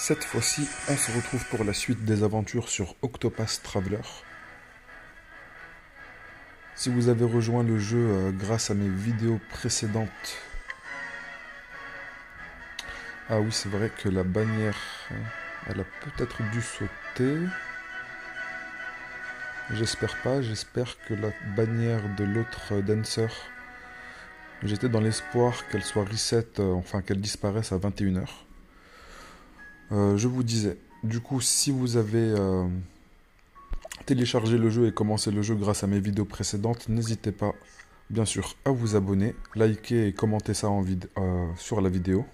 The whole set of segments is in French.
Cette fois-ci, on se retrouve pour la suite des aventures sur Octopath Traveler. Si vous avez rejoint le jeu grâce à mes vidéos précédentes... Ah oui, c'est vrai que la bannière, elle a peut-être dû sauter. J'espère pas, j'espère que la bannière de l'autre dancer... J'étais dans l'espoir qu'elle soit reset, enfin qu'elle disparaisse à 21 h. Je vous disais, du coup, si vous avez téléchargé le jeu et commencé le jeu grâce à mes vidéos précédentes, n'hésitez pas, bien sûr, à vous abonner, liker et commenter ça sur la vidéo.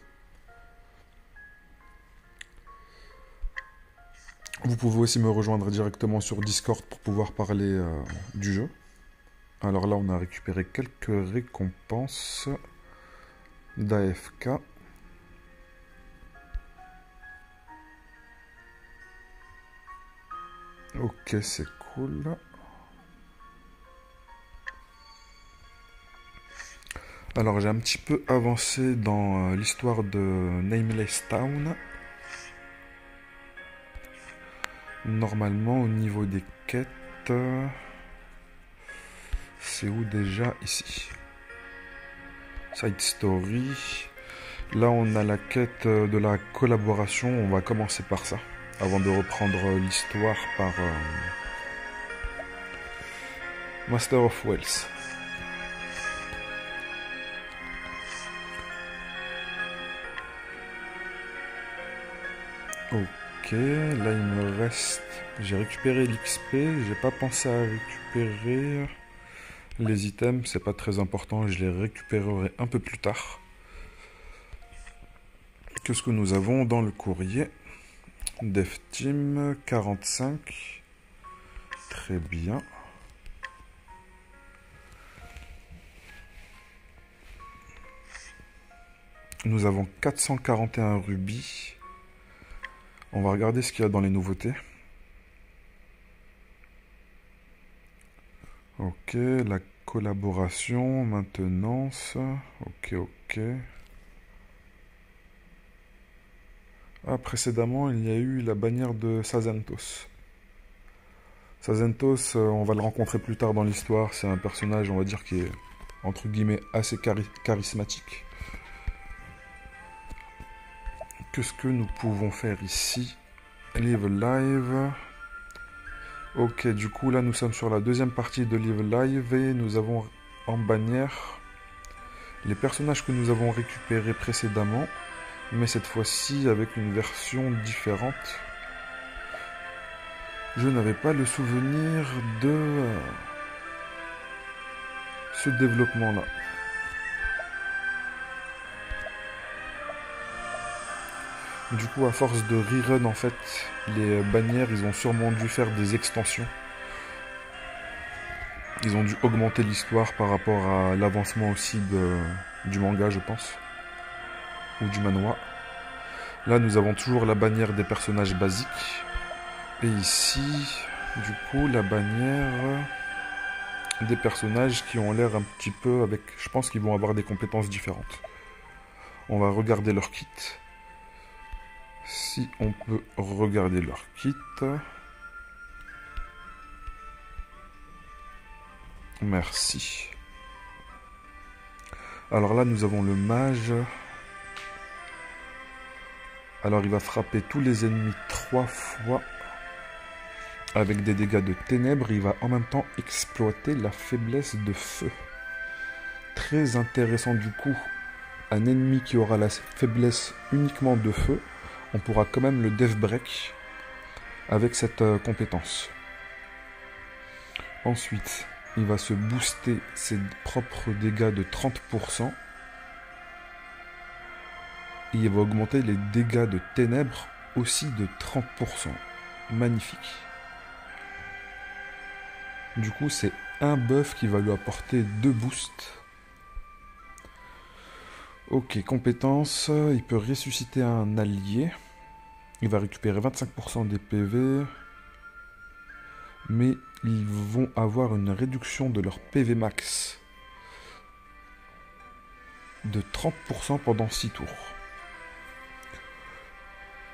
Vous pouvez aussi me rejoindre directement sur Discord pour pouvoir parler du jeu. Alors là, on a récupéré quelques récompenses d'AFK. Ok, c'est cool. Alors j'ai un petit peu avancé dans l'histoire de Nameless Town. Normalement, au niveau des quêtes... C'est où déjà? Ici. Side Story. Là, on a la quête de la collaboration. On va commencer par ça. Avant de reprendre l'histoire par Master of Wells. Ok, là il me reste... J'ai récupéré l'XP, j'ai pas pensé à récupérer les items, c'est pas très important, je les récupérerai un peu plus tard. Qu'est-ce que nous avons dans le courrier? Dev Team 45, très bien. Nous avons 441 rubis. On va regarder ce qu'il y a dans les nouveautés. Ok, la collaboration, maintenance. Ok. Ah, précédemment, il y a eu la bannière de Sazentos. Sazentos, on va le rencontrer plus tard dans l'histoire. C'est un personnage, on va dire, qui est, entre guillemets, assez charismatique. Qu'est-ce que nous pouvons faire ici? Live Live. Ok, du coup, là, nous sommes sur la deuxième partie de Live Live et nous avons en bannière les personnages que nous avons récupérés précédemment, mais cette fois-ci avec une version différente. Je n'avais pas le souvenir de ce développement-là. Du coup, à force de rerun, en fait, les bannières, ils ont sûrement dû faire des extensions. Ils ont dû augmenter l'histoire par rapport à l'avancement aussi du manga, je pense. Ou du manhwa. Là, nous avons toujours la bannière des personnages basiques. Et ici, du coup, la bannière des personnages qui ont l'air un petit peu avec... Je pense qu'ils vont avoir des compétences différentes. On va regarder leur kit. Si on peut regarder leur kit. Merci. Alors là, nous avons le mage. Alors il va frapper tous les ennemis 3 fois. Avec des dégâts de ténèbres, il va en même temps exploiter la faiblesse de feu. Très intéressant du coup. Un ennemi qui aura la faiblesse uniquement de feu, on pourra quand même le death break avec cette compétence. Ensuite, il va se booster ses propres dégâts de 30%. Et il va augmenter les dégâts de ténèbres aussi de 30%. Magnifique. Du coup, c'est un buff qui va lui apporter 2 boosts. Ok, compétence. Il peut ressusciter un allié. Il va récupérer 25% des PV. Mais ils vont avoir une réduction de leur PV max de 30% pendant 6 tours.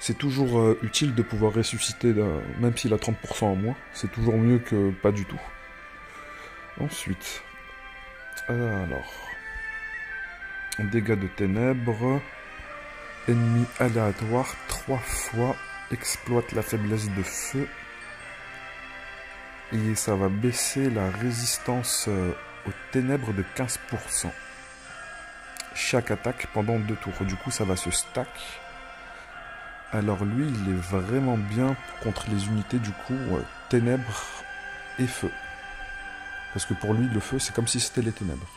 C'est toujours utile de pouvoir ressusciter, même s'il a 30% en moins. C'est toujours mieux que pas du tout. Ensuite, alors, dégâts de ténèbres, ennemi aléatoire, 3 fois, exploite la faiblesse de feu. Et ça va baisser la résistance aux ténèbres de 15%. Chaque attaque pendant 2 tours. Du coup, ça va se stack. Alors lui, il est vraiment bien contre les unités, du coup, ténèbres et feu. Parce que pour lui, le feu, c'est comme si c'était les ténèbres.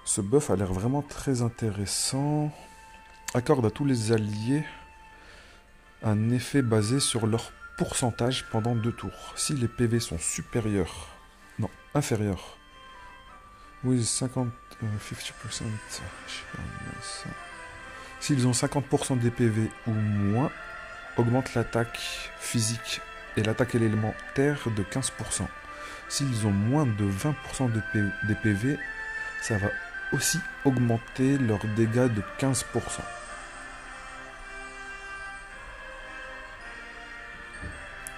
Ce buff a l'air vraiment très intéressant. Accorde à tous les alliés un effet basé sur leur pourcentage pendant 2 tours. Si les PV sont supérieurs, non, inférieurs, oui, 50%, 50%, je sais pas, s'ils ont 50% des PV ou moins, augmente l'attaque physique et l'attaque élémentaire de 15%. S'ils ont moins de 20% des PV, ça va aussi augmenter leurs dégâts de 15%.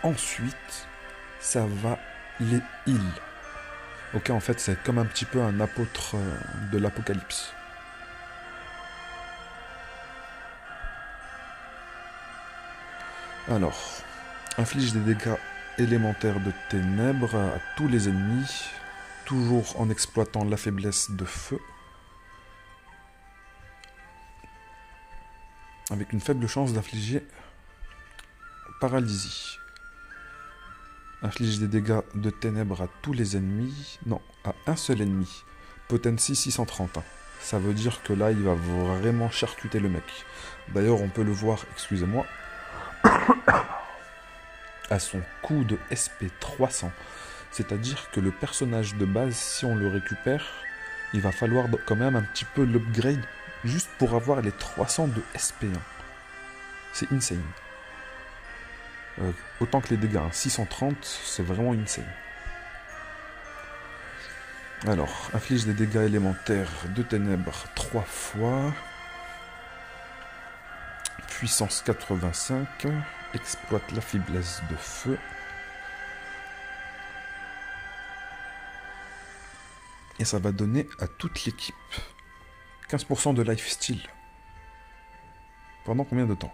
Ensuite, ça va les heal. Ok, en fait, c'est comme un petit peu un apôtre de l'apocalypse. Alors, inflige des dégâts élémentaires de ténèbres à tous les ennemis, toujours en exploitant la faiblesse de feu, avec une faible chance d'infliger paralysie. Inflige des dégâts de ténèbres à tous les ennemis, non, à un seul ennemi, potency 630. Ça veut dire que là, il va vraiment charcuter le mec. D'ailleurs, on peut le voir, excusez-moi, à son coup de SP 300. C'est-à-dire que le personnage de base, si on le récupère, il va falloir quand même un petit peu l'upgrade juste pour avoir les 300 de SP1. C'est insane. Autant que les dégâts, 630, c'est vraiment insane. Alors, inflige des dégâts élémentaires de ténèbres 3 fois. Puissance 85. Exploite la faiblesse de feu. Et ça va donner à toute l'équipe 15% de lifesteal. Pendant combien de temps?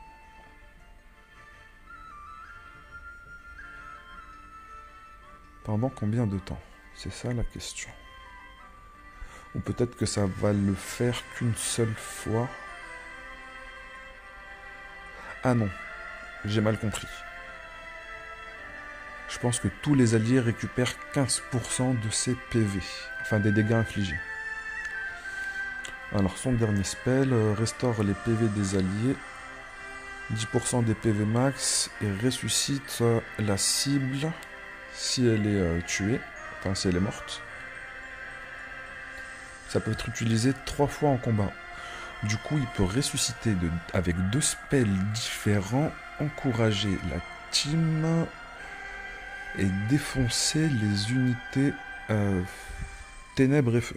Pendant combien de temps? C'est ça la question. Ou peut-être que ça va le faire qu'une seule fois. Ah non, j'ai mal compris. Je pense que tous les alliés récupèrent 15% de ses PV. Enfin, des dégâts infligés. Alors, son dernier spell restaure les PV des alliés. 10% des PV max et ressuscite la cible si elle est tuée. Enfin, si elle est morte. Ça peut être utilisé 3 fois en combat. Du coup, il peut ressusciter avec 2 spells différents, encourager la team et défoncer les unités ténèbres et feu.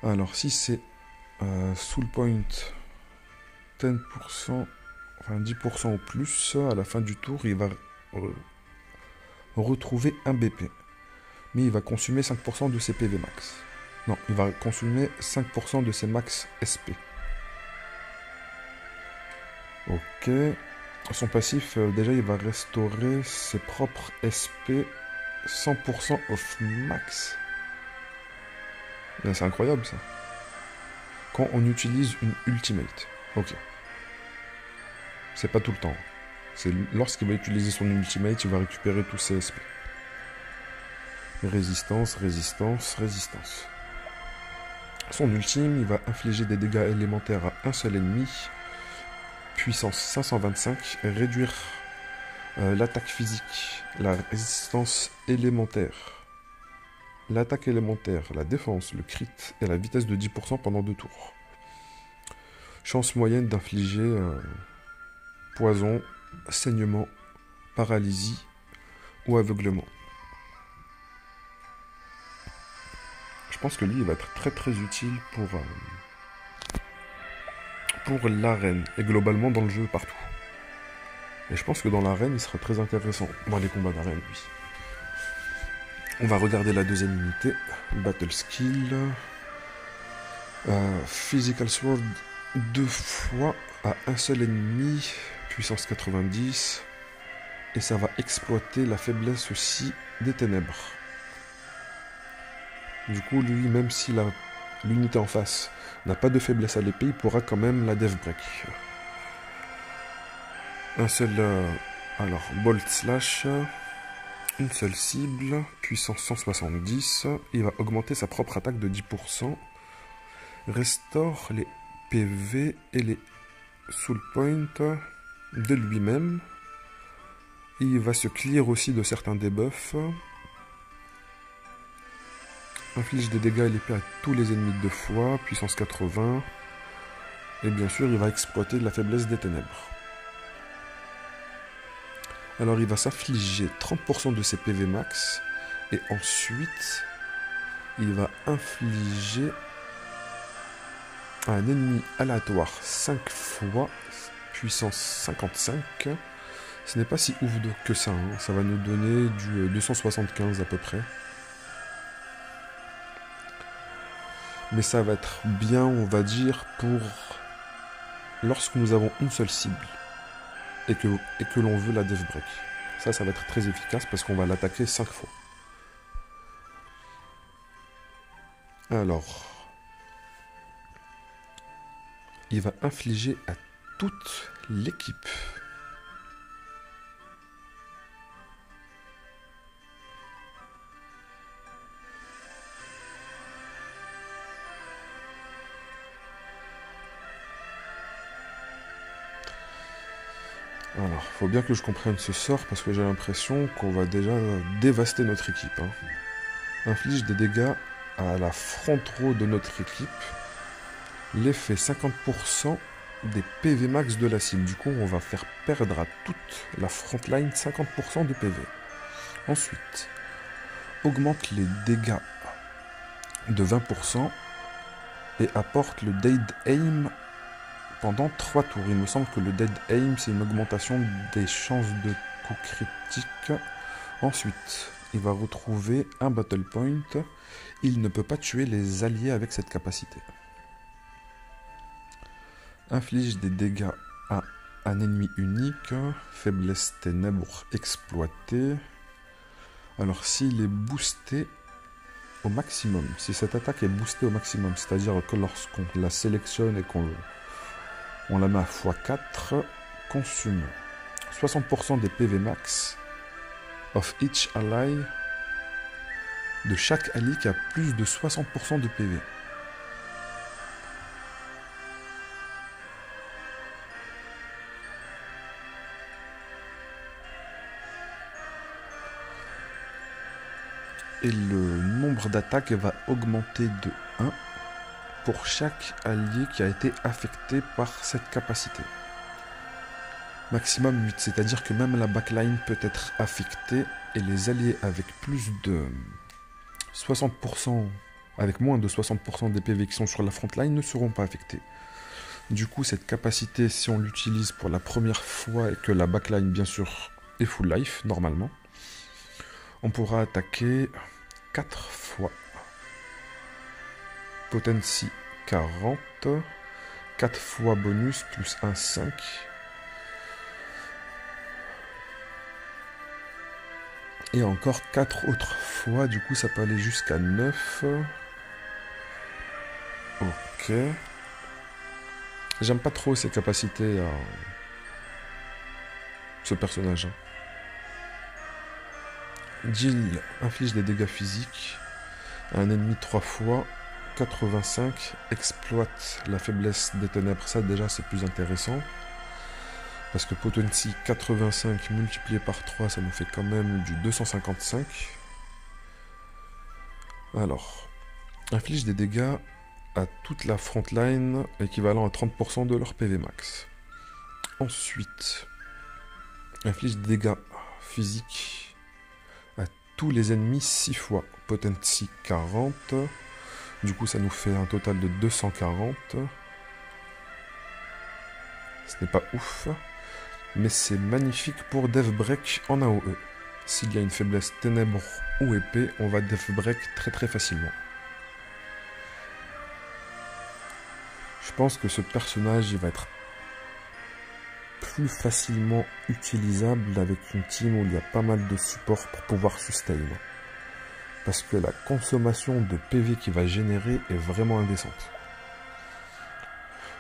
Alors, si c'est soul point 10%, enfin 10% au plus, à la fin du tour, il va retrouver un BP. Mais il va consommer 5% de ses PV max. Non, il va consommer 5% de ses max SP. Ok. Son passif, déjà, il va restaurer ses propres SP 100% off max. C'est incroyable, ça. Quand on utilise une ultimate. Ok. C'est pas tout le temps. C'est lorsqu'il va utiliser son ultimate, il va récupérer tous ses SP. Résistance, résistance, résistance. Son ultime, il va infliger des dégâts élémentaires à un seul ennemi. Puissance 525. Réduire l'attaque physique, la résistance élémentaire. L'attaque élémentaire, la défense, le crit et la vitesse de 10% pendant 2 tours. Chance moyenne d'infliger poison, saignement, paralysie ou aveuglement. Je pense que lui, il va être très très utile pour l'arène, et globalement dans le jeu partout. Et je pense que dans l'arène, il sera très intéressant. Dans les combats d'arène, oui. On va regarder la deuxième unité. Battle Skill. Physical Sword 2 fois à un seul ennemi. Puissance 90. Et ça va exploiter la faiblesse aussi des ténèbres. Du coup, lui, même si l'unité en face n'a pas de faiblesse à l'épée, il pourra quand même la Death Break. Un seul... alors, Bolt Slash, une seule cible, puissance 170, il va augmenter sa propre attaque de 10%, restaure les PV et les soul points de lui-même, il va se clear aussi de certains debuffs, inflige des dégâts à l'épée à tous les ennemis 2 fois, puissance 80, et bien sûr il va exploiter la faiblesse des ténèbres. Alors il va s'infliger 30% de ses PV max. Et ensuite, il va infliger à un ennemi aléatoire 5 fois, puissance 55. Ce n'est pas si ouf que ça, hein. Ça va nous donner du 275 à peu près. Mais ça va être bien, on va dire, pour lorsque nous avons une seule cible. Et que l'on veut la Death Break. Ça va être très efficace parce qu'on va l'attaquer 5 fois. Alors, il va infliger à toute l'équipe. Alors, faut bien que je comprenne ce sort parce que j'ai l'impression qu'on va déjà dévaster notre équipe. Hein. Inflige des dégâts à la front row de notre équipe. L'effet 50% des PV max de la cible. Du coup, on va faire perdre à toute la frontline 50% de PV. Ensuite, augmente les dégâts de 20% et apporte le Dead Aim pendant 3 tours. Il me semble que le Dead Aim, c'est une augmentation des chances de coup critique. Ensuite, il va retrouver un Battle Point. Il ne peut pas tuer les alliés avec cette capacité. Inflige des dégâts à un ennemi unique. Faiblesse ténèbres exploitée. Alors, s'il est boosté au maximum, si cette attaque est boostée au maximum, c'est-à-dire que lorsqu'on la sélectionne et qu'on la met à x4, consume 60% des PV max of each ally de chaque allié qui a plus de 60% de PV. Et le nombre d'attaques va augmenter de 1 pour chaque allié qui a été affecté par cette capacité. Maximum 8, c'est-à-dire que même la backline peut être affectée et les alliés avec plus de 60%, avec moins de 60% des PV qui sont sur la frontline ne seront pas affectés. Du coup, cette capacité, si on l'utilise pour la première fois et que la backline, bien sûr, est full life, normalement, on pourra attaquer 4 fois. Potency 40, 4 fois bonus plus 1, 5. Et encore 4 autres fois, du coup ça peut aller jusqu'à 9. Ok. J'aime pas trop ses capacités à ce personnage. Jill inflige des dégâts physiques à un ennemi 3 fois. 85, exploite la faiblesse des ténèbres. Ça déjà c'est plus intéressant. Parce que Potency 85 multiplié par 3, ça nous fait quand même du 255. Alors, inflige des dégâts à toute la frontline, équivalent à 30% de leur PV max. Ensuite, inflige des dégâts physiques à tous les ennemis 6 fois. Potency 40. Du coup, ça nous fait un total de 240. Ce n'est pas ouf, mais c'est magnifique pour Death Break en AOE. S'il y a une faiblesse ténèbres ou épée, on va Death Break très très facilement. Je pense que ce personnage il va être plus facilement utilisable avec une team où il y a pas mal de support pour pouvoir sustain. Parce que la consommation de PV qu'il va générer est vraiment indécente.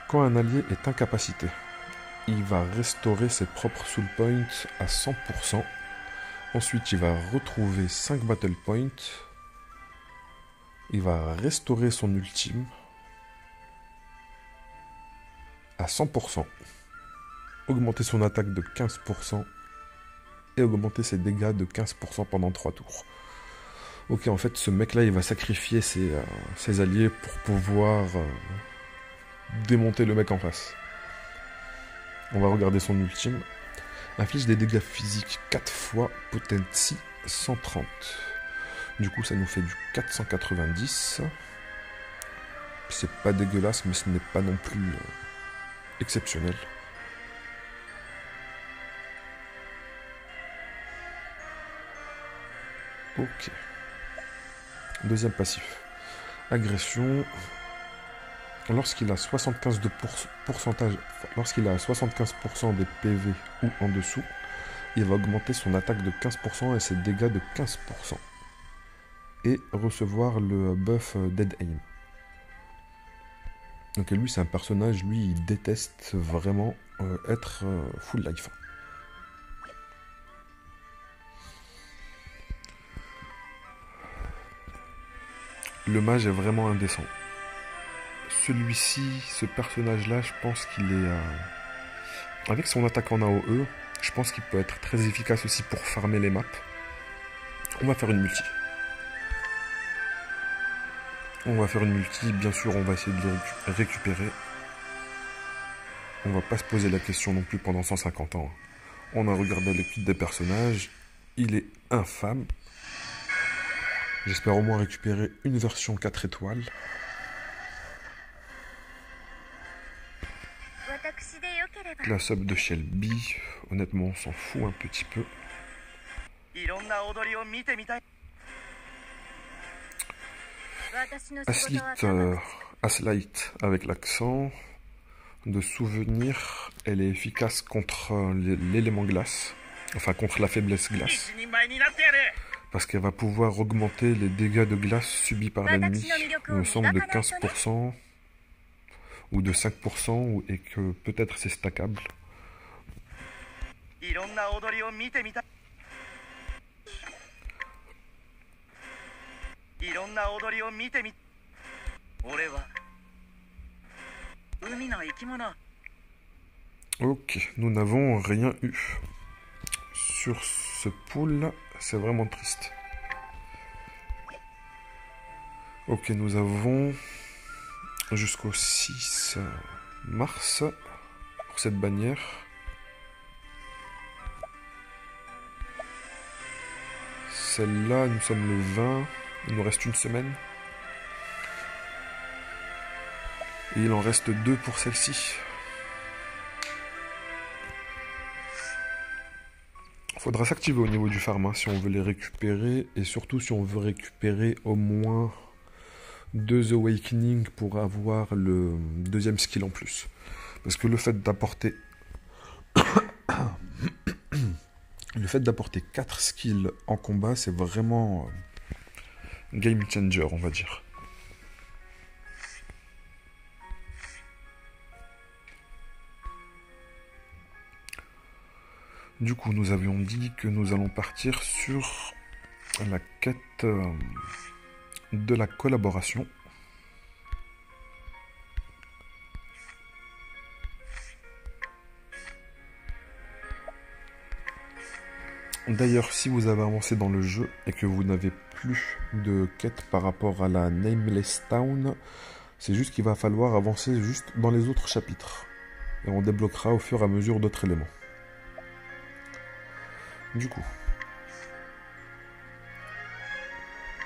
Quand un allié est incapacité, il va restaurer ses propres soul points à 100%. Ensuite, il va retrouver 5 battle points. Il va restaurer son ultime à 100%. Augmenter son attaque de 15% et augmenter ses dégâts de 15% pendant 3 tours. Ok, en fait, ce mec-là, il va sacrifier ses alliés pour pouvoir démonter le mec en face. On va regarder son ultime. Inflige des dégâts physiques 4 fois, potency 130. Du coup, ça nous fait du 490. C'est pas dégueulasse, mais ce n'est pas non plus exceptionnel. Ok. Deuxième passif. Agression. Lorsqu'il a 75% des PV ou en dessous, il va augmenter son attaque de 15% et ses dégâts de 15%. Et recevoir le buff Dead Aim. Donc lui c'est un personnage, lui il déteste vraiment être full life. Le mage est vraiment indécent. Celui-ci, ce personnage-là, je pense qu'il est... avec son attaque en AOE, je pense qu'il peut être très efficace aussi pour farmer les maps. On va faire une multi. Bien sûr, on va essayer de les récupérer. On va pas se poser la question non plus pendant 150 ans. On a regardé le kit des personnages. Il est infâme. J'espère au moins récupérer une version 4 étoiles. La sub de Shelby, honnêtement on s'en fout un petit peu. Aslight avec l'accent. De souvenir, elle est efficace contre l'élément glace. Enfin contre la faiblesse glace. Parce qu'elle va pouvoir augmenter les dégâts de glace subis par l'ennemi. Il me semble de 15%. Ou de 5%, et que peut-être c'est stackable. Ok, nous n'avons rien eu. Sur ce pool, c'est vraiment triste. Ok, nous avons jusqu'au 6 mars pour cette bannière. Celle-là, nous sommes le 20. Il nous reste une semaine. Et il en reste 2 pour celle-ci. Faudra s'activer au niveau du farm hein, si on veut les récupérer. Et surtout si on veut récupérer au moins 2 Awakening pour avoir le deuxième skill en plus. Parce que le fait d'apporter... le fait d'apporter 4 skills en combat, c'est vraiment game changer, on va dire. Du coup, nous avions dit que nous allons partir sur la quête de la collaboration. D'ailleurs, si vous avez avancé dans le jeu et que vous n'avez plus de quête par rapport à la Nameless Town, c'est juste qu'il va falloir avancer juste dans les autres chapitres. Et on débloquera au fur et à mesure d'autres éléments. Du coup,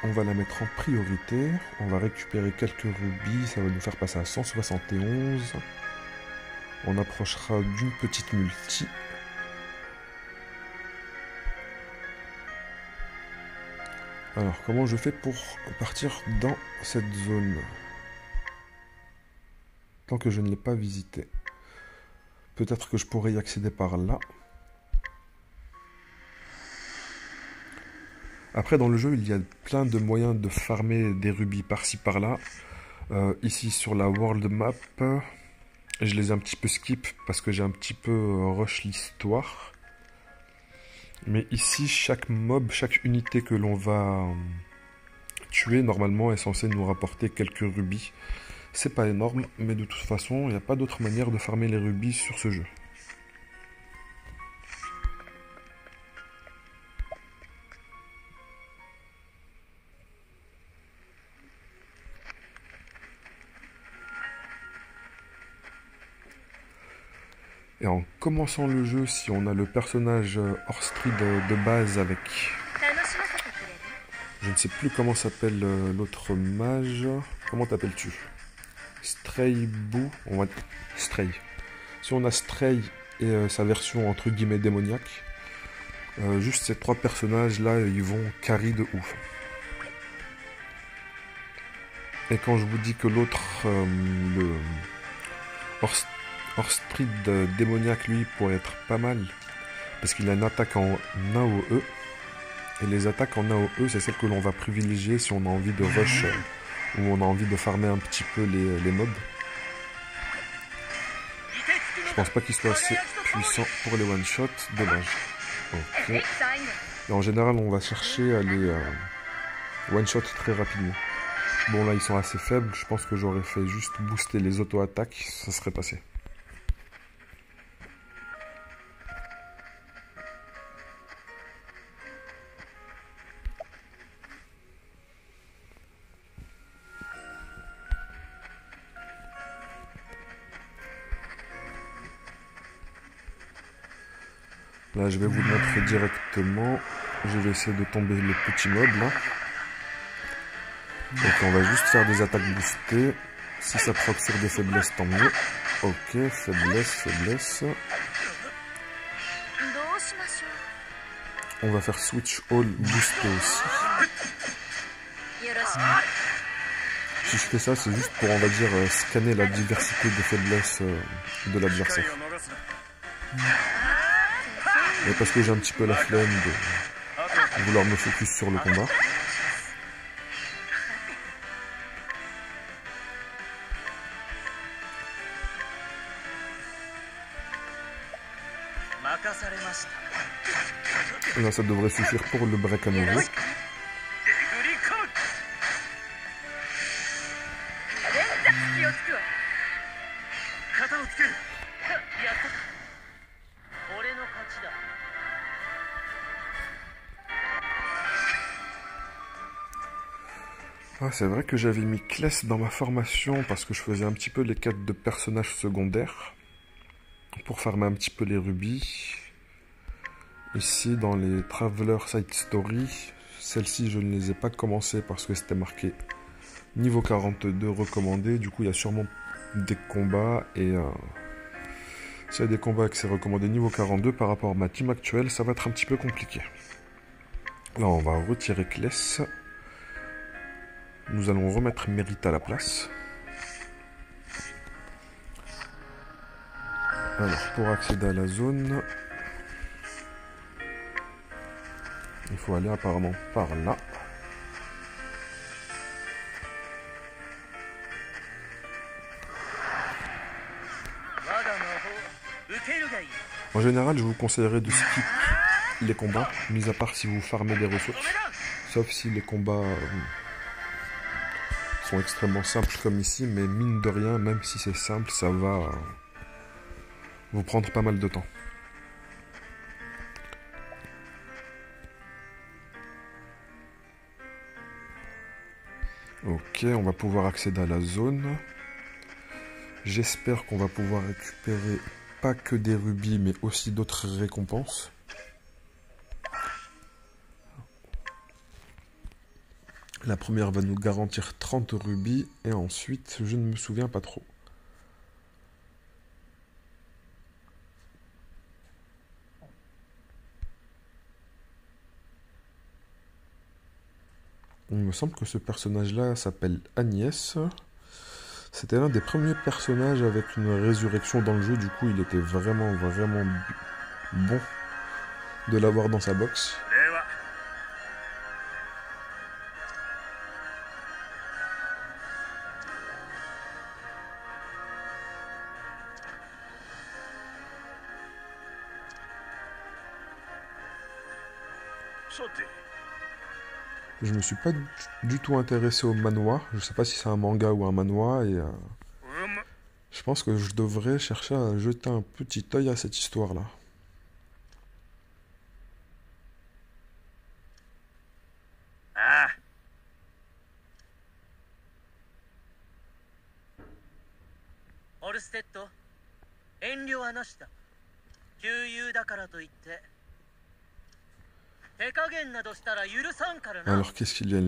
on va la mettre en priorité. On va récupérer quelques rubis, ça va nous faire passer à 171. On approchera d'une petite multi. Alors, comment je fais pour partir dans cette zone? Tant que je ne l'ai pas visité. Peut-être que je pourrais y accéder par là. Après, dans le jeu, il y a plein de moyens de farmer des rubis par-ci, par-là. Ici, sur la world map, je les ai un petit peu skip parce que j'ai un petit peu rush l'histoire. Mais ici, chaque mob, chaque unité que l'on va tuer, normalement, est censé nous rapporter quelques rubis. C'est pas énorme, mais de toute façon, il n'y a pas d'autre manière de farmer les rubis sur ce jeu. Et en commençant le jeu, si on a le personnage Orstrid de base avec... Je ne sais plus comment s'appelle l'autre mage. Comment t'appelles-tu? Strayboo, on va... Stray. Si on a Stray et sa version entre guillemets démoniaque, juste ces trois personnages là, ils vont carry de ouf. Et quand je vous dis que l'autre, le Orstrid démoniaque, lui, pourrait être pas mal, parce qu'il a une attaque en AOE, et les attaques en AOE, c'est celles que l'on va privilégier si on a envie de rush, ou on a envie de farmer un petit peu les mobs. Je pense pas qu'il soit assez puissant pour les one-shots, dommage. Ok. Et en général, on va chercher à les one-shot très rapidement. Bon, là, ils sont assez faibles. Je pense que j'aurais fait juste booster les auto-attaques. Ça serait passé. Là, je vais vous le montrer directement. Je vais essayer de tomber le petit mob, là. Donc on va juste faire des attaques boostées. Si ça proc sur des faiblesses, tant mieux. Ok, faiblesse. On va faire switch all boosté aussi. Si je fais ça, c'est juste pour, on va dire, scanner la diversité des faiblesses de l'adversaire. Et parce que j'ai un petit peu la flemme de vouloir me focus sur le combat. Là, ça devrait suffire pour le break à nouveau. Ah, c'est vrai que j'avais mis Kless dans ma formation parce que je faisais un petit peu les quêtes de personnages secondaires pour farmer un petit peu les rubis. Ici, dans les Traveler Side Story, celles-ci, je ne les ai pas commencées parce que c'était marqué niveau 42 recommandé. Du coup, il y a sûrement des combats et s'il y a des combats que c'est recommandé niveau 42 par rapport à ma team actuelle, ça va être un petit peu compliqué. Là, on va retirer Kless. Nous allons remettre Mérite à la place. Alors, pour accéder à la zone, il faut aller apparemment par là. En général, je vous conseillerais de skip les combats, mis à part si vous farmez des ressources. Sauf si les combats sont extrêmement simples comme ici, mais mine de rien, même si c'est simple, ça va vous prendre pas mal de temps. Ok, on va pouvoir accéder à la zone. J'espère qu'on va pouvoir récupérer pas que des rubis, mais aussi d'autres récompenses. La première va nous garantir 30 rubis, et ensuite, je ne me souviens pas trop. Il me semble que ce personnage-là s'appelle Agnès. C'était l'un des premiers personnages avec une résurrection dans le jeu, du coup il était vraiment bon de l'avoir dans sa box. Je me suis pas du tout intéressé au manhwa. Je sais pas si c'est un manga ou un manhwa et je pense que je devrais chercher à jeter un petit œil à cette histoire-là. Ah. オルステッド、遠慮はなしだ。旧友だからといって。Alors qu'est-ce qu'il y a?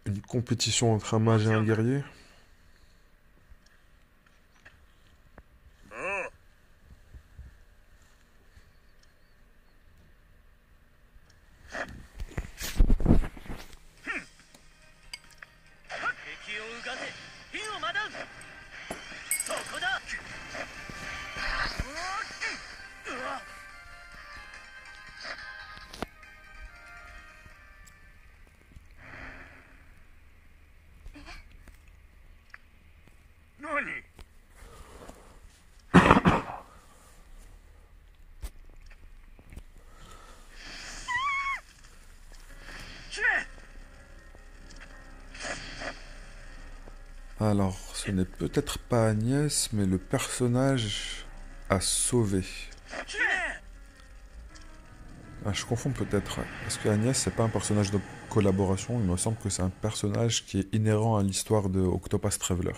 Une compétition entre un mage et un guerrier? Alors, ce n'est peut-être pas Agnès, mais le personnage à sauver. Ah, je confonds peut-être, parce que Agnès, c'est pas un personnage de collaboration, il me semble que c'est un personnage qui est inhérent à l'histoire de Octopath Traveler.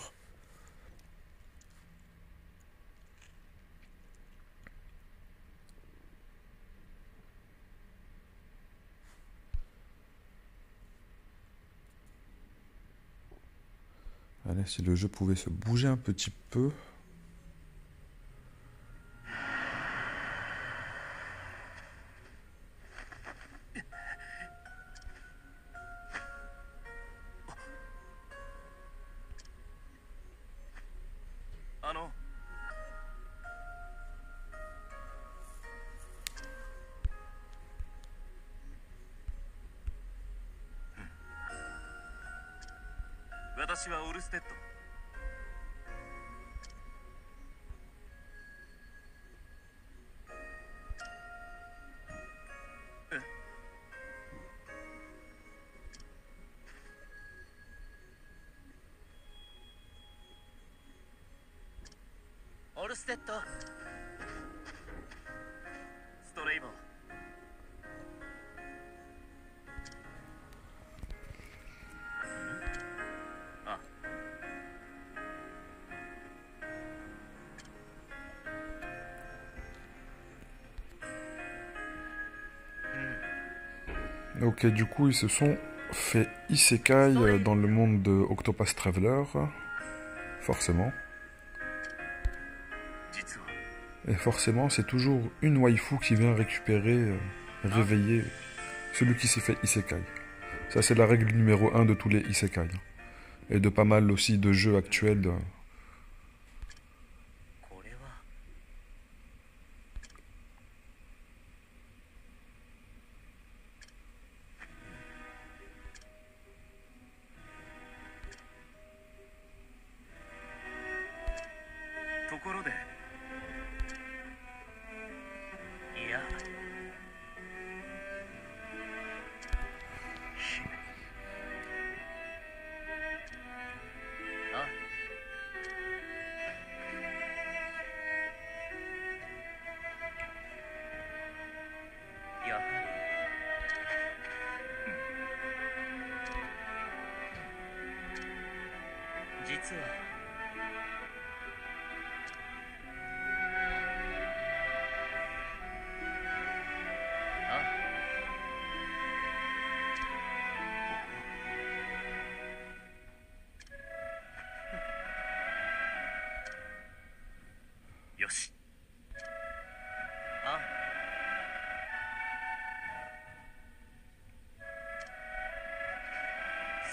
Allez, si le jeu pouvait se bouger un petit peu. Ok, du coup, ils se sont fait isekai dans le monde de Octopath Traveler, forcément. Et forcément, c'est toujours une waifu qui vient récupérer, réveiller celui qui s'est fait isekai. Ça, c'est la règle numéro 1 de tous les isekai. Et de pas mal aussi de jeux actuels.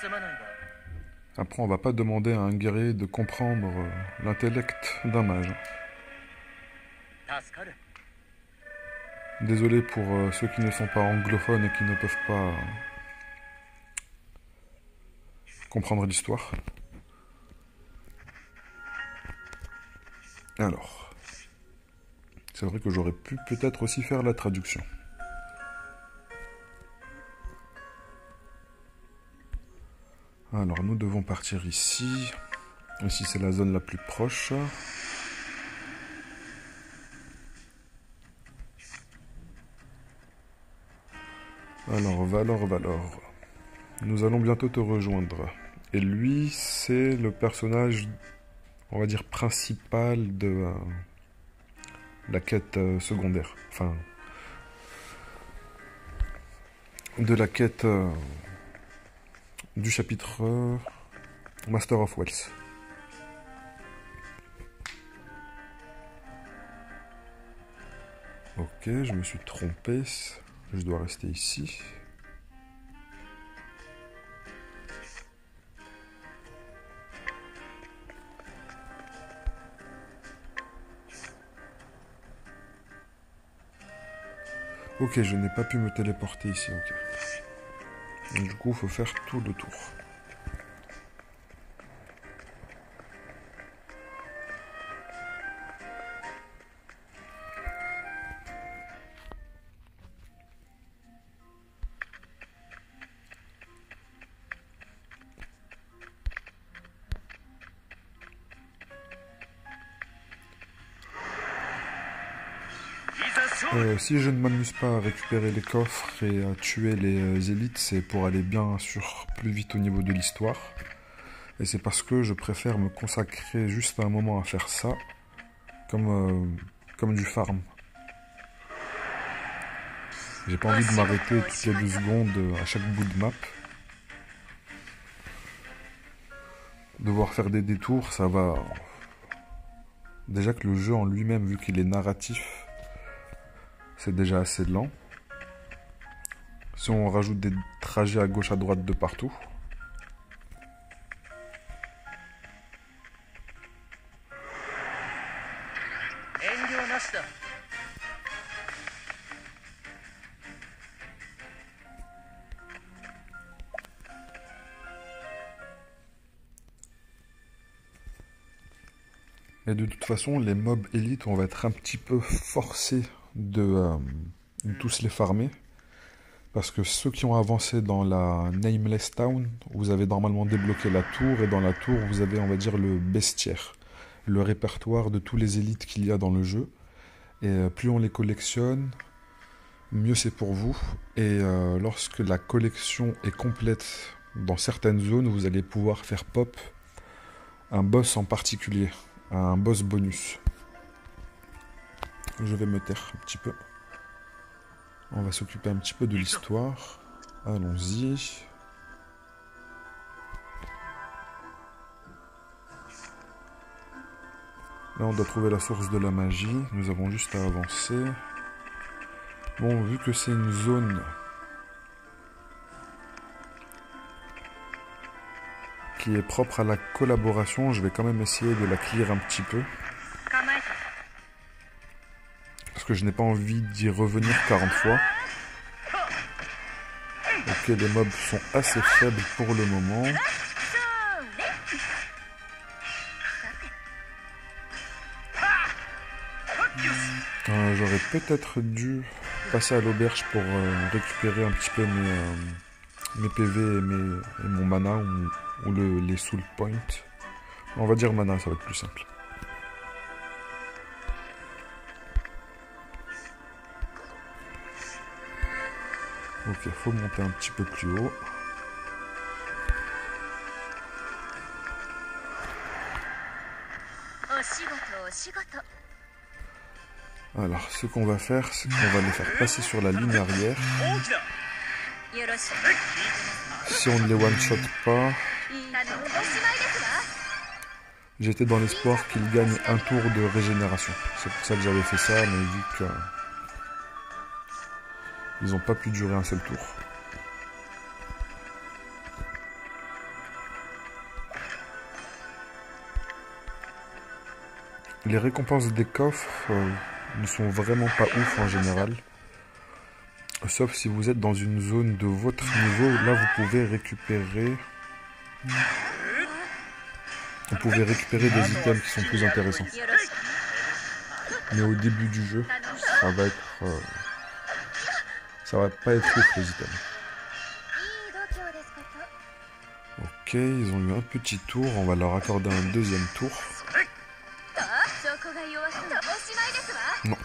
すまないが Après, on va pas demander à un guerrier de comprendre l'intellect d'un mage. 助かる Désolé pour ceux qui ne sont pas anglophones et qui ne peuvent pas comprendre l'histoire. Alors, c'est vrai que j'aurais pu peut-être aussi faire la traduction. Alors, nous devons partir ici. Ici, c'est la zone la plus proche. Alors, Valor. Nous allons bientôt te rejoindre. Et lui, c'est le personnage, on va dire, principal de la quête secondaire. Enfin, de la quête du chapitre Master of Wells. Ok, je me suis trompé. Je dois rester ici. Ok, je n'ai pas pu me téléporter ici, ok. Donc, du coup, il faut faire tout le tour. Si je ne m'amuse pas à récupérer les coffres et à tuer les élites, c'est pour aller bien sûr plus vite au niveau de l'histoire. Et c'est parce que je préfère me consacrer juste un moment à faire ça, comme du farm. J'ai pas envie de m'arrêter toutes les 2 secondes à chaque bout de map. Devoir faire des détours, ça va... Déjà que le jeu en lui-même, vu qu'il est narratif, c'est déjà assez lent. Si on rajoute des trajets à gauche à droite de partout. Et de toute façon, les mobs élites, on va être un petit peu forcé de tous les farmer. Parce que ceux qui ont avancé dans la Nameless Town, vous avez normalement débloqué la tour. Et dans la tour, vous avez, on va dire, le bestiaire. Le répertoire de tous les élites qu'il y a dans le jeu. Et plus on les collectionne, mieux c'est pour vous. Et lorsque la collection est complète dans certaines zones, vous allez pouvoir faire pop un boss en particulier. Un boss bonus. Je vais me taire un petit peu. On va s'occuper un petit peu de l'histoire. Allons-y. Là, on doit trouver la source de la magie. Nous avons juste à avancer. Bon, vu que c'est une zone qui est propre à la collaboration, je vais quand même essayer de la clear un petit peu. Parce que je n'ai pas envie d'y revenir 40 fois. Ok, les mobs sont assez faibles pour le moment. J'aurais peut-être dû passer à l'auberge pour récupérer un petit peu mes PV et mon mana ou les soul points. On va dire mana, ça va être plus simple. Ok, faut monter un petit peu plus haut. Alors, ce qu'on va faire, c'est qu'on va les faire passer sur la ligne arrière. Si on ne les one-shot pas, j'étais dans l'espoir qu'ils gagnent un tour de régénération. C'est pour ça que j'avais fait ça, mais vu que ils n'ont pas pu durer un seul tour. Les récompenses des coffres ne sont vraiment pas ouf en général. Sauf si vous êtes dans une zone de votre niveau, là vous pouvez récupérer... Vous pouvez récupérer des items qui sont plus intéressants. Mais au début du jeu, ça va être... ça va pas être ouf les items. Ok, ils ont eu un petit tour, on va leur accorder un deuxième tour. Non.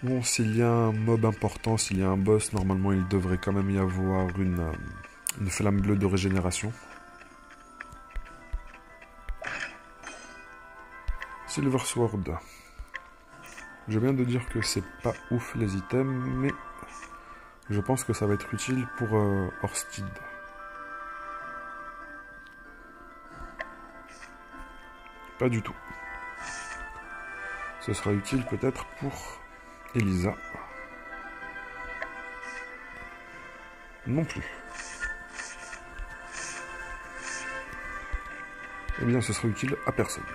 Bon, s'il y a un mob important, s'il y a un boss, normalement il devrait quand même y avoir une flamme bleue de régénération. Silver Sword. Je viens de dire que c'est pas ouf les items, mais je pense que ça va être utile pour Orstid. Pas du tout. Ce sera utile peut-être pour Elisa. Non plus. Eh bien, ce sera utile à personne.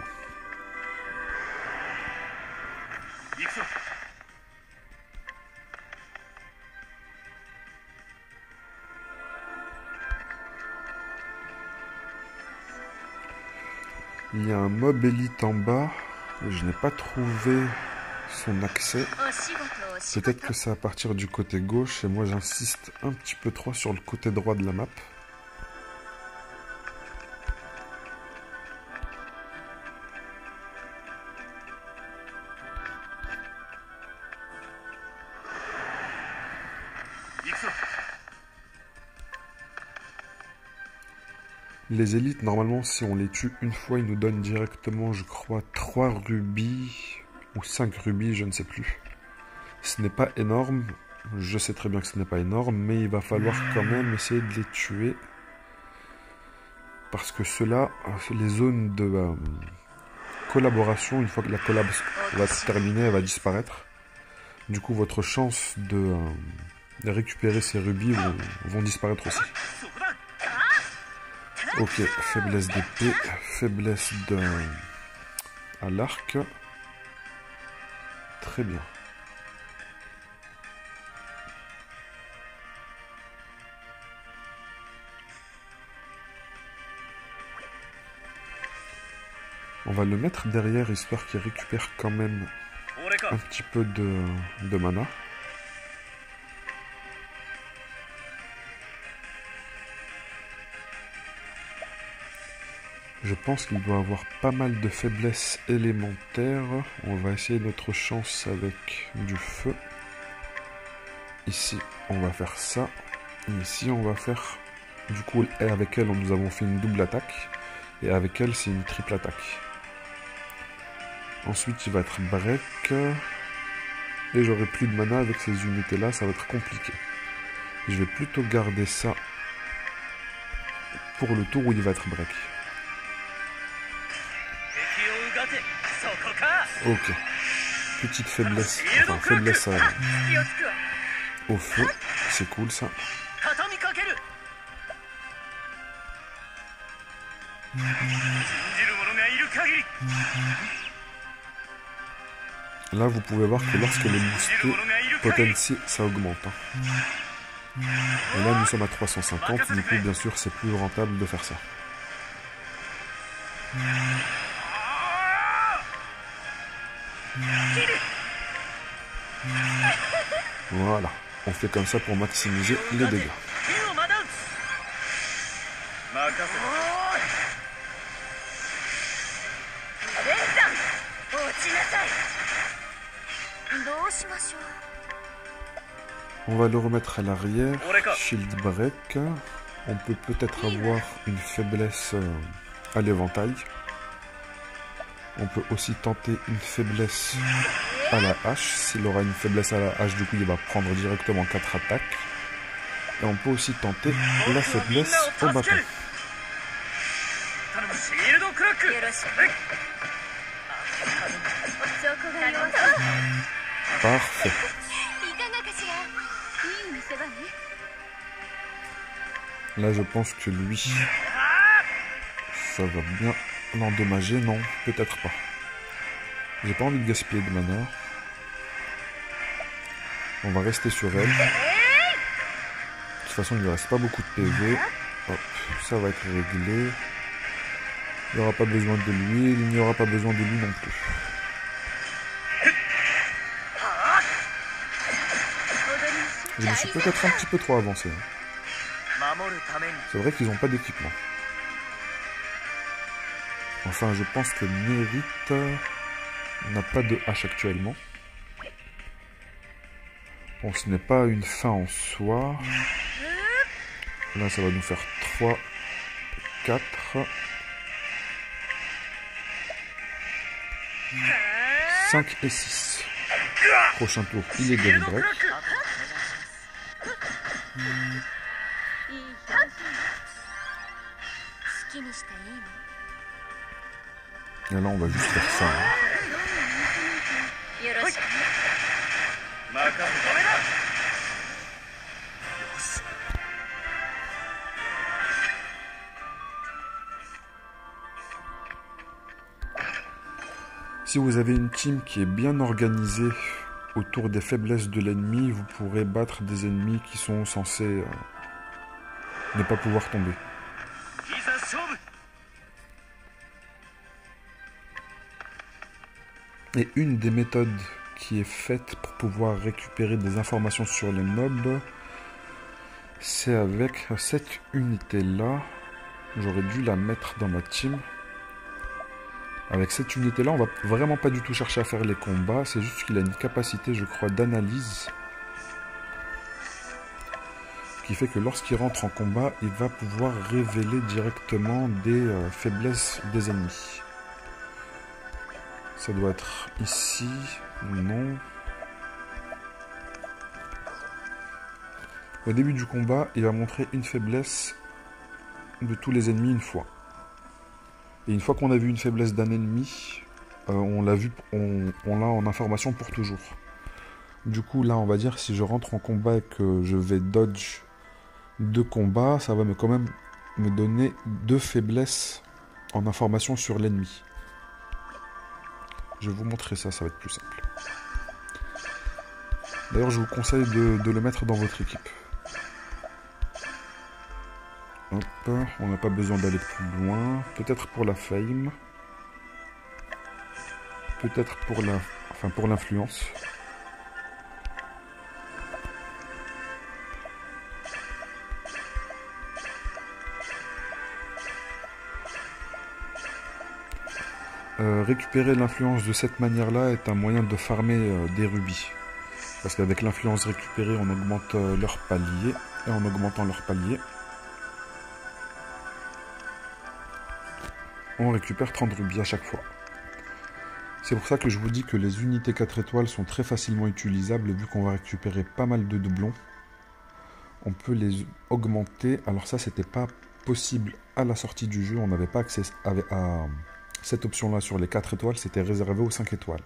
Il y a un mob élite en bas. Je n'ai pas trouvé son accès. Peut-être que c'est à partir du côté gauche et moi j'insiste un petit peu trop sur le côté droit de la map. Les élites, normalement, si on les tue une fois, ils nous donnent directement, je crois, 3 rubis ou 5 rubis, je ne sais plus. Ce n'est pas énorme, je sais très bien que ce n'est pas énorme, mais il va falloir quand même essayer de les tuer. Parce que ceux-là, les zones de collaboration, une fois que la collab va se terminer, elle va disparaître. Du coup, votre chance de récupérer ces rubis vont disparaître aussi. Ok, faiblesse d'épée, faiblesse à l'arc. Très bien. On va le mettre derrière, histoire qu'il récupère quand même un petit peu de mana. Je pense qu'il doit avoir pas mal de faiblesses élémentaires. On va essayer notre chance avec du feu. Ici, on va faire ça. Et ici, on va faire... Du coup, avec elle, nous avons fait une double attaque. Et avec elle, c'est une triple attaque. Ensuite, il va être break. Et j'aurai plus de mana avec ces unités-là. Ça va être compliqué. Je vais plutôt garder ça pour le tour où il va être break. Ok. Petite faiblesse. Enfin, faiblesse au feu. C'est cool ça. Là, vous pouvez voir que lorsque le boosté potency, ça augmente. Et là, nous sommes à 350. Du coup, bien sûr, c'est plus rentable de faire ça. Voilà, on fait comme ça pour maximiser les dégâts. On va le remettre à l'arrière, shield break. On peut peut-être avoir une faiblesse à l'éventail. On peut aussi tenter une faiblesse à la hache. S'il aura une faiblesse à la hache, du coup, il va prendre directement 4 attaques. Et on peut aussi tenter la faiblesse au bâton. Parfait. Là, je pense que lui, ça va bien l'endommager. Non, peut-être pas. J'ai pas envie de gaspiller de mana. On va rester sur elle. De toute façon, il ne reste pas beaucoup de PV. Hop, ça va être réglé. Il n'y aura pas besoin de lui. Il n'y aura pas besoin de lui non plus. Je me suis peut-être un petit peu trop avancé. C'est vrai qu'ils n'ont pas d'équipement. Enfin, je pense que Mérite n'a pas de hache actuellement. Bon, ce n'est pas une fin en soi. Là, ça va nous faire 3, 4. 5 et 6. Prochain tour, il est de Y. Et là, on va juste faire ça. Si vous avez une team qui est bien organisée autour des faiblesses de l'ennemi, vous pourrez battre des ennemis qui sont censés ne pas pouvoir tomber. Et une des méthodes qui est faite pour pouvoir récupérer des informations sur les mobs, c'est avec cette unité-là. J'aurais dû la mettre dans ma team. Avec cette unité-là, on va vraiment pas du tout chercher à faire les combats. C'est juste qu'il a une capacité, je crois, d'analyse. Qui fait que lorsqu'il rentre en combat, il va pouvoir révéler directement des faiblesses des ennemis. Ça doit être ici. Non. Au début du combat, il va montrer une faiblesse de tous les ennemis une fois. Et une fois qu'on a vu une faiblesse d'un ennemi, on l'a en information pour toujours. Du coup, là, on va dire, si je rentre en combat et que je vais dodge 2 combats, ça va quand même me donner 2 faiblesses en information sur l'ennemi. Je vais vous montrer ça, ça va être plus simple. D'ailleurs, je vous conseille de le mettre dans votre équipe. Hop, on n'a pas besoin d'aller plus loin. Peut-être pour la fame. Peut-être pour l'influence. Récupérer l'influence de cette manière-là est un moyen de farmer des rubis. Parce qu'avec l'influence récupérée, on augmente leur palier. Et en augmentant leur palier, on récupère 30 rubis à chaque fois. C'est pour ça que je vous dis que les unités 4 étoiles sont très facilement utilisables. Vu qu'on va récupérer pas mal de doublons, on peut les augmenter. Alors ça, c'était pas possible à la sortie du jeu. On n'avait pas accès à cette option-là sur les 4 étoiles. C'était réservé aux 5 étoiles.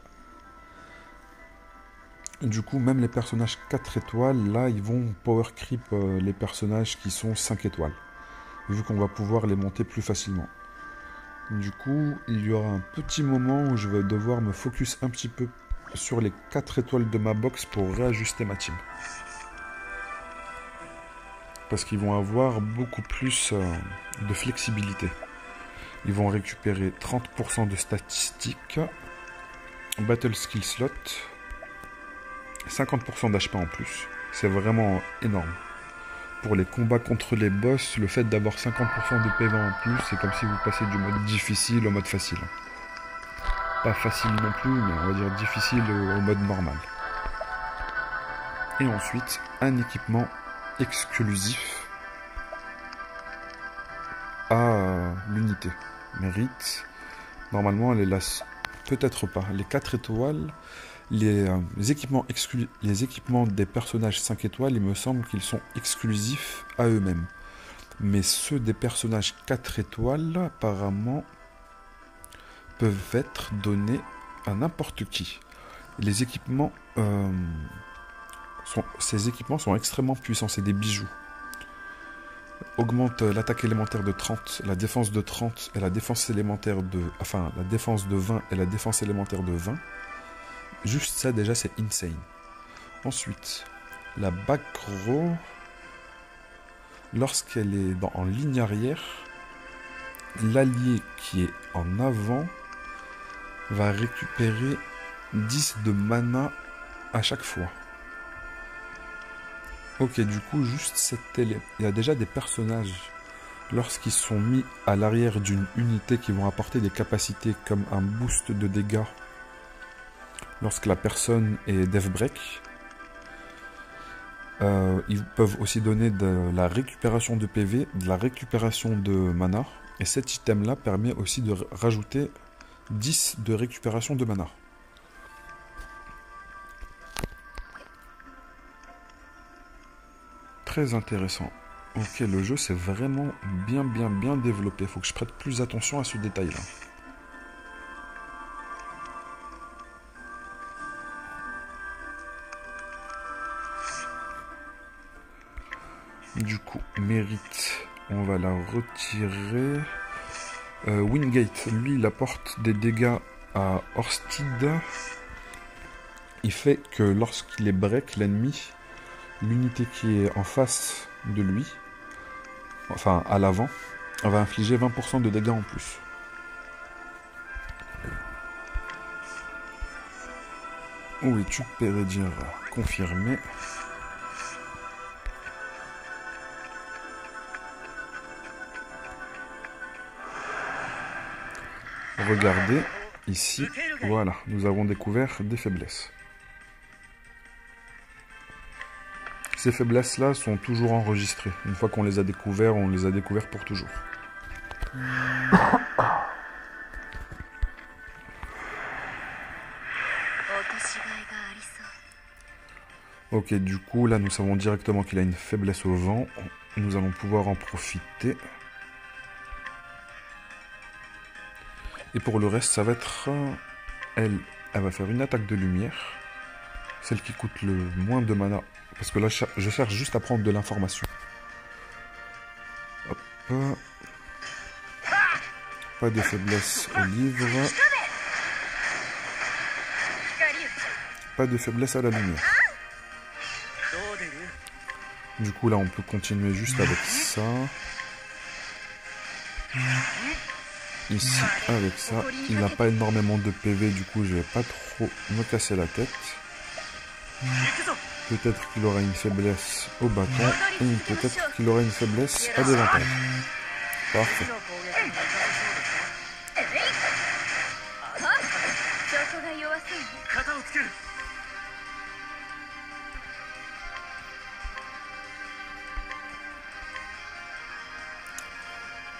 Du coup, même les personnages 4 étoiles, là, ils vont power creep les personnages qui sont 5 étoiles. Vu qu'on va pouvoir les monter plus facilement. Du coup, il y aura un petit moment où je vais devoir me focus un petit peu sur les 4 étoiles de ma box pour réajuster ma team. Parce qu'ils vont avoir beaucoup plus de flexibilité. Ils vont récupérer 30% de statistiques, battle skill slot, 50% d'HP en plus. C'est vraiment énorme. Pour les combats contre les boss, le fait d'avoir 50% de PV en plus, c'est comme si vous passez du mode difficile au mode facile. Pas facile non plus, mais on va dire difficile au mode normal. Et ensuite, un équipement exclusif à l'unité. Mérite. Normalement, elle est là. Peut-être pas. Les 4 étoiles, Les équipements des personnages 5 étoiles, il me semble qu'ils sont exclusifs à eux-mêmes. Mais ceux des personnages 4 étoiles, apparemment, peuvent être donnés à n'importe qui. Les équipements, ces équipements sont extrêmement puissants, c'est des bijoux. Augmente l'attaque élémentaire de 30, la défense de 30 et la défense élémentaire de... Enfin, la défense de 20 et la défense élémentaire de 20. Juste ça, déjà, c'est insane. Ensuite, la Bakro, lorsqu'elle est en ligne arrière, l'allié qui est en avant va récupérer 10 de mana à chaque fois. Ok, du coup, juste il y a déjà des personnages, lorsqu'ils sont mis à l'arrière d'une unité, qui vont apporter des capacités comme un boost de dégâts lorsque la personne est death break. Ils peuvent aussi donner de la récupération de PV, de la récupération de mana, et cet item-là permet aussi de rajouter 10 de récupération de mana. Très intéressant. Ok, le jeu c'est vraiment bien développé. Il faut que je prête plus attention à ce détail-là. Du coup, mérite, on va la retirer. Wingate, lui, il apporte des dégâts à Orstid. Il fait que lorsqu'il est break, l'ennemi, l'unité qui est en face de lui, enfin à l'avant, va infliger 20% de dégâts en plus. Où es-tu, Pérédir? Confirmé. Regardez, ici, voilà, nous avons découvert des faiblesses. Ces faiblesses-là sont toujours enregistrées. Une fois qu'on les a découvertes, on les a découvertes pour toujours. Ok, du coup, là, nous savons directement qu'il a une faiblesse au vent. Nous allons pouvoir en profiter. Et pour le reste, ça va être... Elle va faire une attaque de lumière. Celle qui coûte le moins de mana. Parce que là, je cherche juste à prendre de l'information. Hop. Pas de faiblesse au livre. Pas de faiblesse à la lumière. Du coup, là, on peut continuer juste avec ça. Ici, avec ça. Il n'a pas énormément de PV, du coup, je vais pas trop me casser la tête. Peut-être qu'il aura une faiblesse au bâton. Et peut-être qu'il aura une faiblesse à désavantage. Parfait.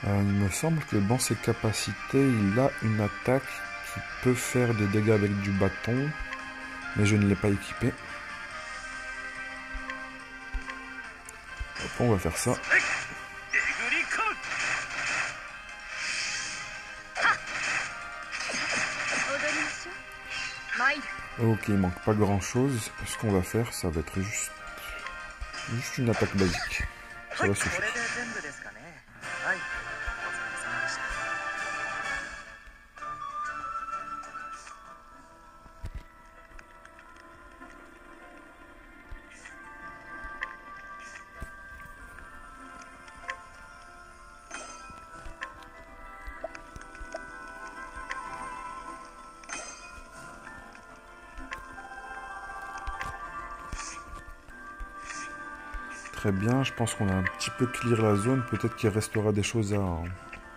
Il me semble que dans ses capacités, il a une attaque qui peut faire des dégâts avec du bâton. Mais je ne l'ai pas équipé. Hop, on va faire ça. Ok, il manque pas grand chose. Ce qu'on va faire, ça va être juste une attaque basique. Ça va suffire. Très bien, je pense qu'on a un petit peu clear la zone. Peut-être qu'il restera des choses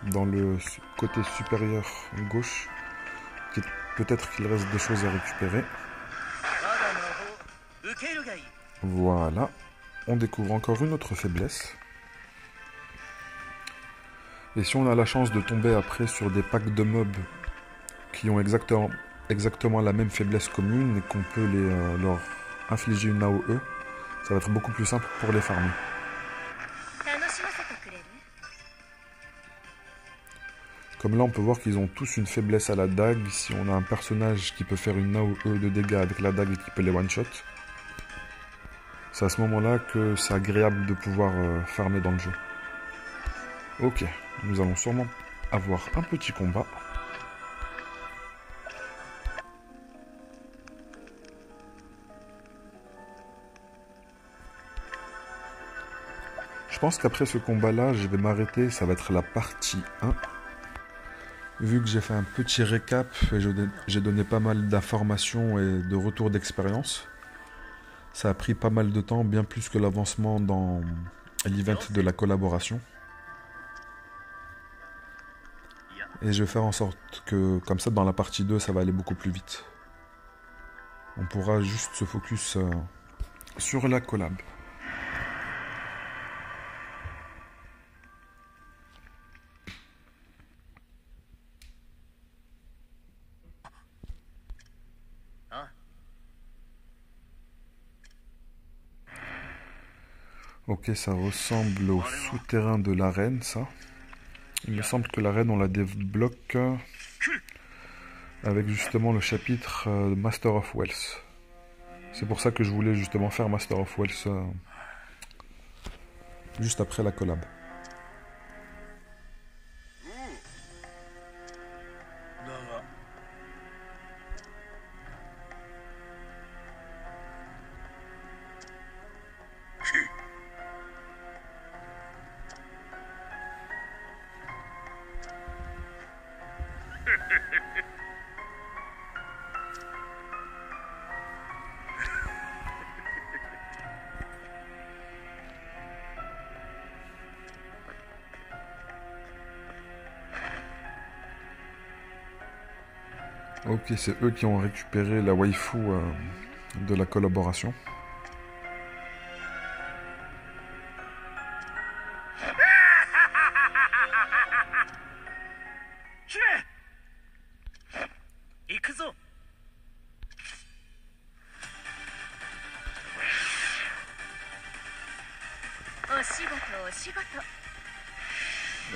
dans le côté supérieur gauche. Peut-être qu'il reste des choses à récupérer. Voilà. On découvre encore une autre faiblesse. Et si on a la chance de tomber après sur des packs de mobs qui ont exactement la même faiblesse commune et qu'on peut leur infliger une AOE, ça va être beaucoup plus simple pour les farmer. Comme là on peut voir qu'ils ont tous une faiblesse à la dague. Si on a un personnage qui peut faire une AOE de dégâts avec la dague et qui peut les one-shot, c'est à ce moment-là que c'est agréable de pouvoir farmer dans le jeu. Ok, nous allons sûrement avoir un petit combat. Je pense qu'après ce combat-là, je vais m'arrêter. Ça va être la partie 1. Vu que j'ai fait un petit récap et j'ai donné pas mal d'informations et de retours d'expérience, ça a pris pas mal de temps, bien plus que l'avancement dans l'event de la collaboration. Et je vais faire en sorte que, comme ça, dans la partie 2, ça va aller beaucoup plus vite. On pourra juste se focus sur la collab. Ok, ça ressemble au souterrain de l'arène, ça. Il me semble que l'arène, on la débloque avec justement le chapitre Master of Wells. C'est pour ça que je voulais justement faire Master of Wells juste après la collab. Ok, c'est eux qui ont récupéré la waifu de la collaboration.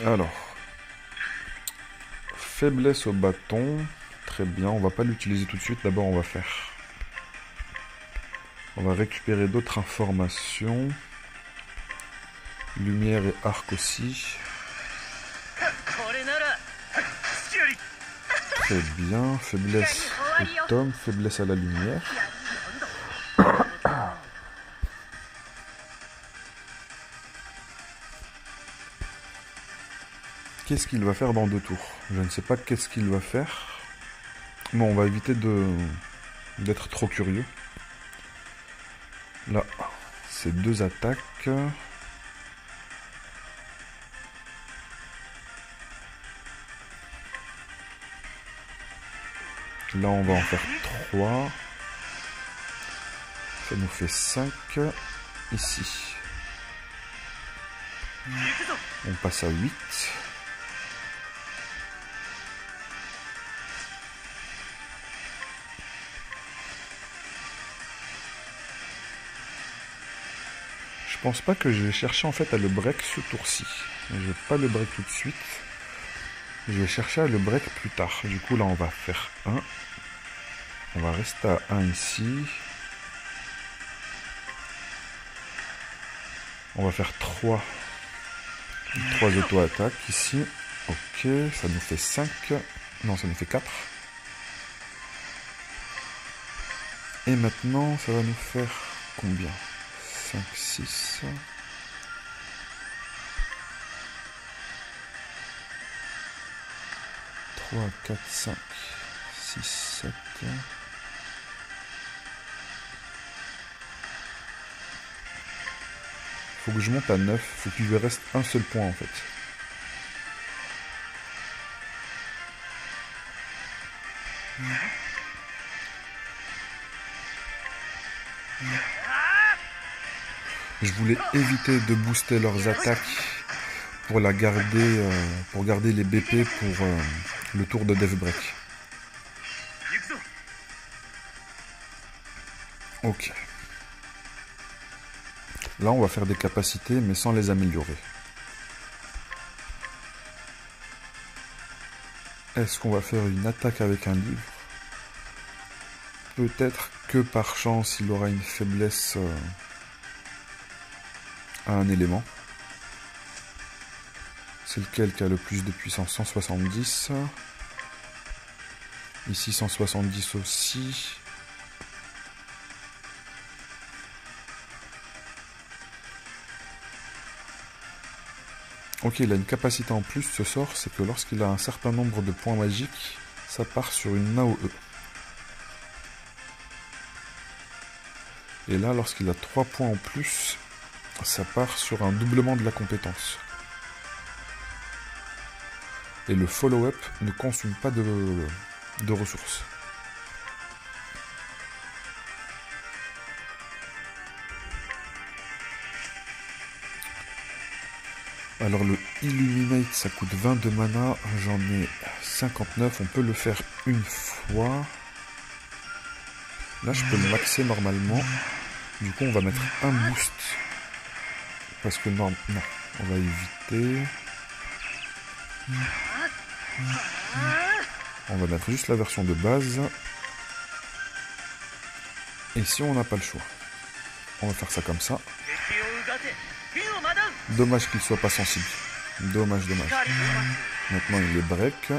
Alors, faiblesse au bâton. Très bien, on va pas l'utiliser tout de suite. D'abord, on va récupérer d'autres informations. Lumière et arc aussi. Très bien, faiblesse au tome, faiblesse à la lumière. Qu'est-ce qu'il va faire dans 2 tours? Je ne sais pas qu'est-ce qu'il va faire. Bon, on va éviter d'être trop curieux. Là, c'est 2 attaques. Là, on va en faire 3. Ça nous fait 5 ici. On passe à 8. Je pense pas que je vais chercher en fait à le break ce tour-ci. Je vais pas le break tout de suite. Je vais chercher à le break plus tard. Du coup là on va faire 1. On va rester à 1 ici. On va faire 3 auto-attaques ici. Ok, ça nous fait 5. Non, ça nous fait 4. Et maintenant, ça va nous faire combien? 5, 6. 3, 4, 5, 6, 7. Faut que je monte à 9. Faut qu'il lui reste un seul point en fait. Je voulais éviter de booster leurs attaques pour garder les BP pour le tour de Death Break. Ok. Là, on va faire des capacités, mais sans les améliorer. Est-ce qu'on va faire une attaque avec un livre? Peut-être que par chance, il aura une faiblesse à un élément. C'est lequel qui a le plus de puissance? 170. Ici, 170 aussi. Ok, il a une capacité en plus, ce sort, c'est que lorsqu'il a un certain nombre de points magiques, ça part sur une AOE. Et là, lorsqu'il a 3 points en plus, ça part sur un doublement de la compétence. Et le follow-up ne consomme pas de ressources. Alors le Illuminate, ça coûte 20 de mana, j'en ai 59, on peut le faire une fois. Là, je peux le maxer normalement. Du coup, on va mettre un boost. Parce que non, on va éviter. On va mettre juste la version de base. Et si on n'a pas le choix, on va faire ça comme ça. Dommage qu'il soit pas sensible. Dommage, dommage. Maintenant, il est break.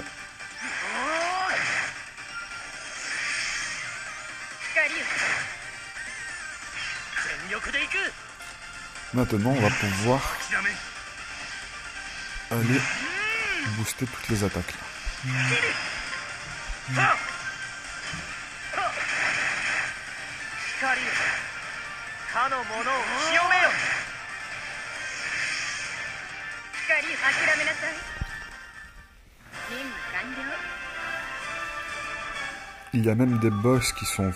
Maintenant, on va pouvoir aller booster toutes les attaques. Là. Il y a même des boss qui sont,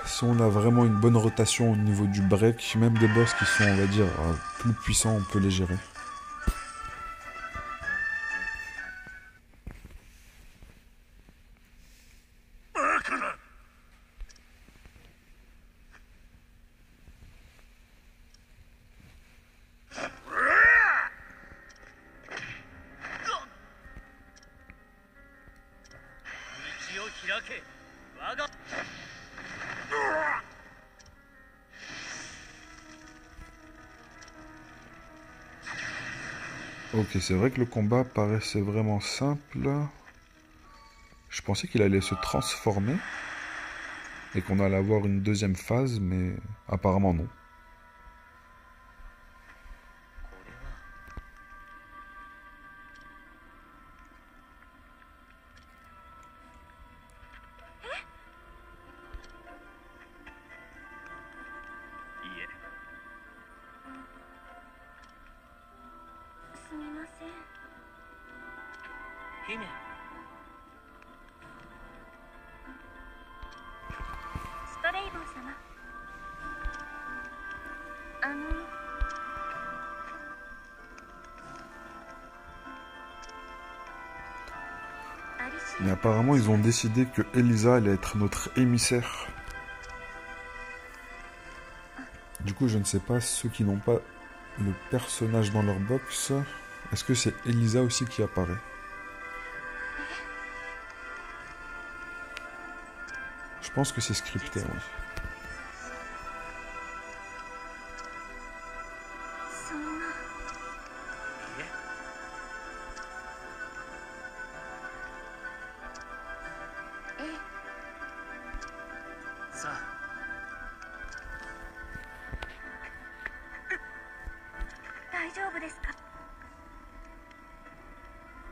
si on a vraiment une bonne rotation au niveau du break, même des boss qui sont, on va dire, plus puissants, on peut les gérer. Ok, c'est vrai que le combat paraissait vraiment simple. Je pensais qu'il allait se transformer et qu'on allait avoir une deuxième phase, mais apparemment non. Mais apparemment, ils ont décidé que Elisa allait être notre émissaire. Du coup, je ne sais pas, ceux qui n'ont pas le personnage dans leur box, est-ce que c'est Elisa aussi qui apparaît? Je pense que c'est scripté, oui.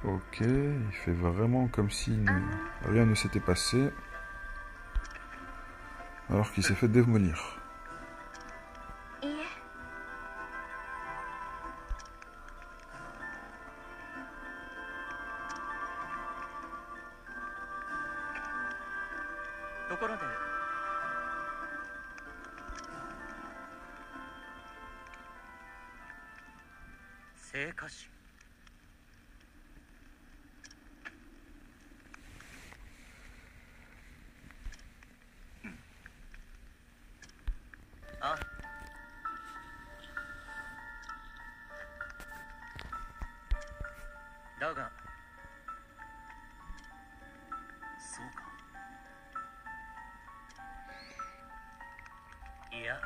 Ok, il fait vraiment comme si rien ne s'était passé, alors qu'il s'est fait démolir. だがそうか。いや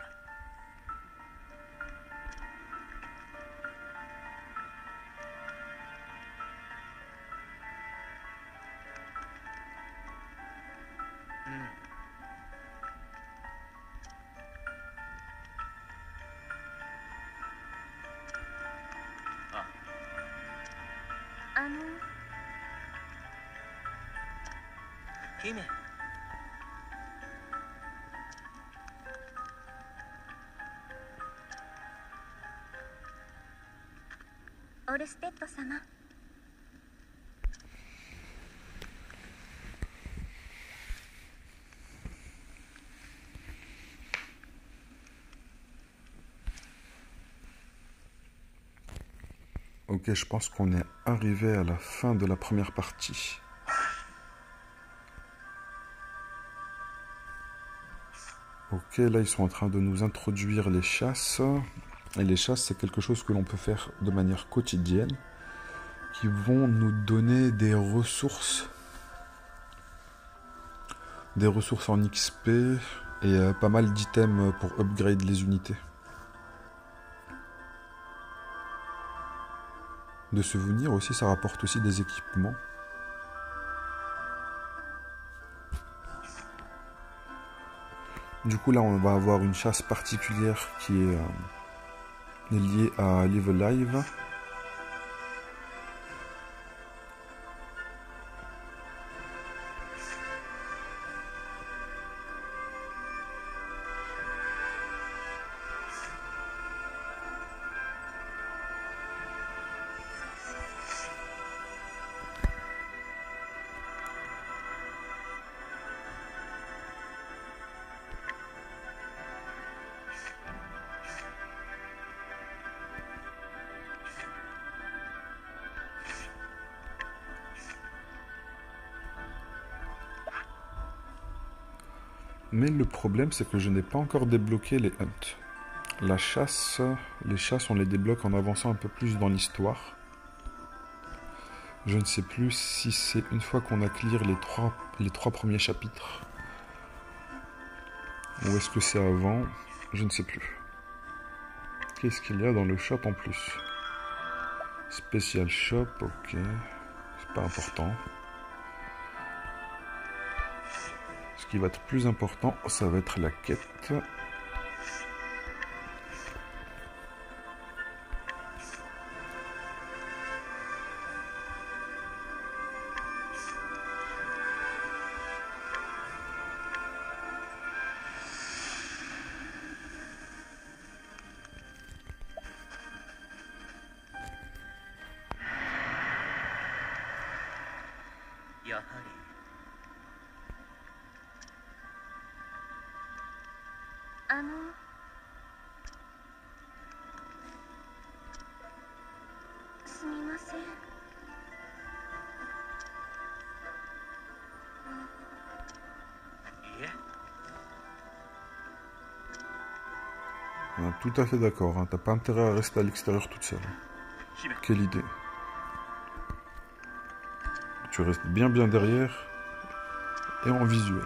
姫。オルステッド様。Ok, je pense qu'on est arrivé à la fin de la première partie. Ok, là ils sont en train de nous introduire les chasses. Et les chasses, c'est quelque chose que l'on peut faire de manière quotidienne, qui vont nous donner des ressources en XP et pas mal d'items pour upgrade les unités. De souvenirs aussi, ça rapporte aussi des équipements. Du coup là on va avoir une chasse particulière qui est liée à Live Alive. Mais le problème, c'est que je n'ai pas encore débloqué les hunts. La chasse, les chasses, on les débloque en avançant un peu plus dans l'histoire. Je ne sais plus si c'est une fois qu'on a clear les trois premiers chapitres. Ou est-ce que c'est avant? Je ne sais plus. Qu'est-ce qu'il y a dans le shop en plus? Special shop, ok. C'est pas important. Ce qui va être plus important, ça va être la quête. Tout à fait d'accord, hein. T'as pas intérêt à rester à l'extérieur toute seule. Quelle idée. Tu restes bien derrière et en visuel.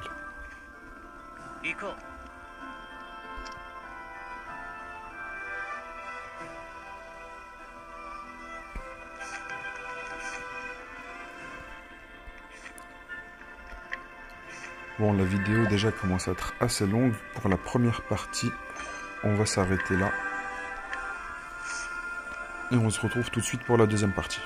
Bon, la vidéo déjà commence à être assez longue pour la première partie. On va s'arrêter là. Et on se retrouve tout de suite pour la deuxième partie.